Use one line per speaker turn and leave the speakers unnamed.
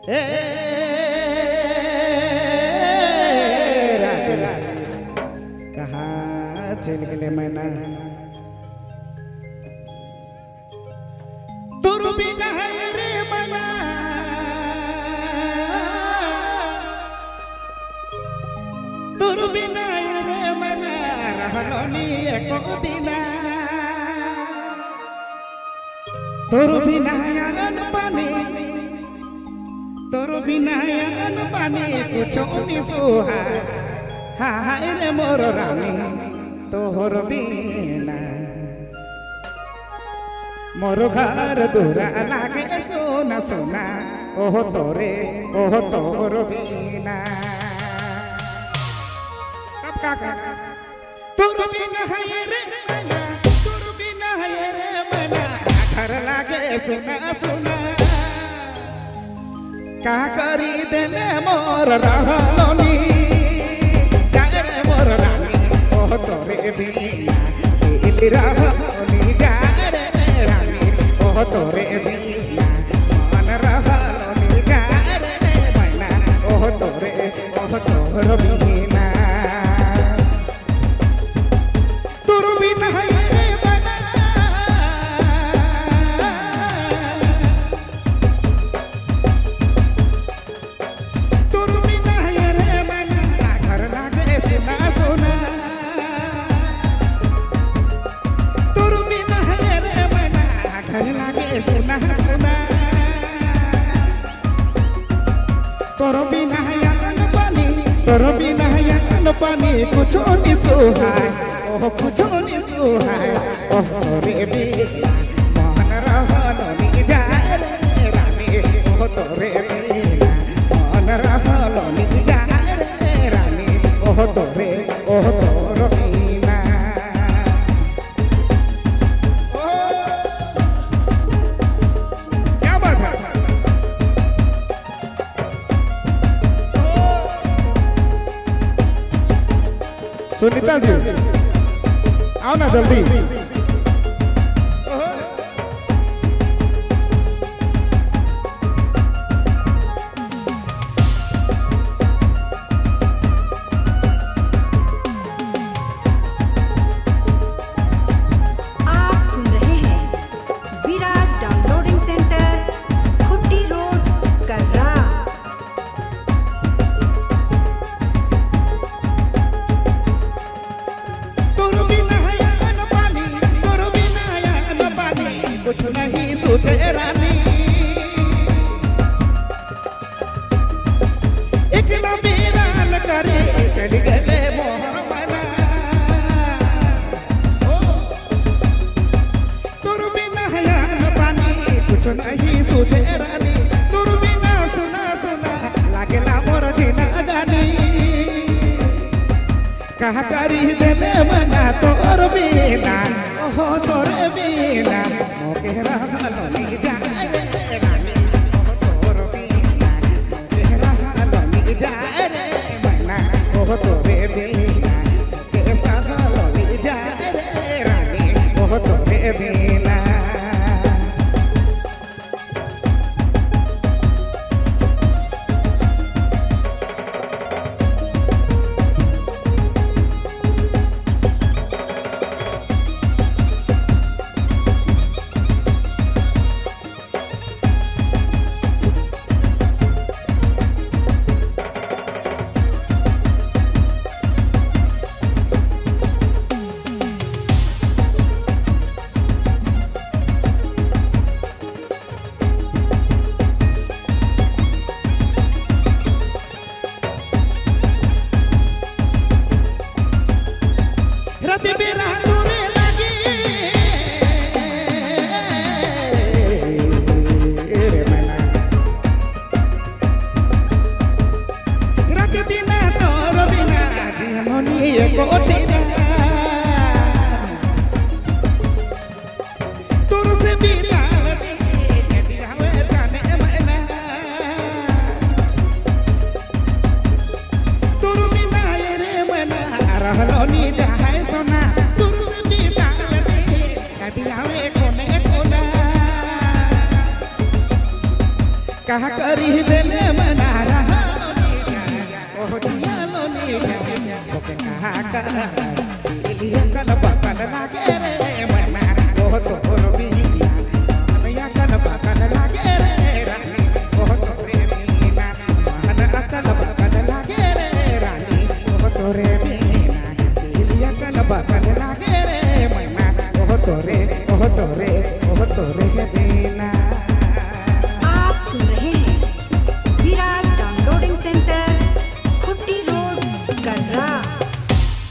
ए राधे कहाँ चल गए मैना तुरु बिना रे मना तुरु बिना रे मना रहलो नी एको दिना तुरु बिना अन पानी तुरु बिना अन पानी कुछ नी सुहा हाय रे मोर रानी तोहर बिना मोर घर दूरा लागे सोना सोना ओह तोर बिना कब काका तोर बिना है रे मना तोर बिना है रे मना घर लागे सोना सोना का करी देले मोर रहलोनी जाए रे मोर रानी ओह तोरे बिना हिली रहलोनी जाए रे रानी ओह तोरे बिना मन रहलोनी जाए रे मना ओह तोर बिना तोर बिना है रे मना तोर बिना है रे मना घर लागे सोना सोना तोर बिना है रे मना घर लागे सोना सोना तोर बिना है तोर बिना अन पानी कुछ नहीं सुहाय ओह कुछ नहीं सुहाय ओह तोरे बिना मन रहलोनी जाए रे रानी ओह तोरे बिना मन रहलोनी जाए रे रानी ओह तोर बिना क्या बात है सुनीता जी आओ ना जल्दी
आप सुन रहे हैं विराज डाउनलोडिंग सेंटर, खुट्टी रोड, कर्रा।
तोर बिना अन पानी तोर बिना अन पानी कुछ नहीं सोचे रानी एकला मेरा न करे चल गए मोहर मना तोर बिना अन पानी कुछ नहीं सोचे रानी तोर बिना सुना सुना लागला मोर जीना जानी कहा करी देले मना तोर बिना ओह तोर बिना मोके रहलोनी जाए रे रानी ओह तोर बिना मोके रहलोनी जाए रे मना ओह तोरे बिना मोके सहलोनी जाए रे रानी ओह तोरे बिना कहा करी देले मना रहा ओह दिया लोनी ओके कहा कर दिलिया कल बकल लागे रे मना ओह तोर बिना या कल बकल लागे रे रानी ओह तोरे बिना मन अकल बकल लागे रे रानी ओह तोरे बिना दिलिया कल बकल लागे रे मना ओह तोरे बिना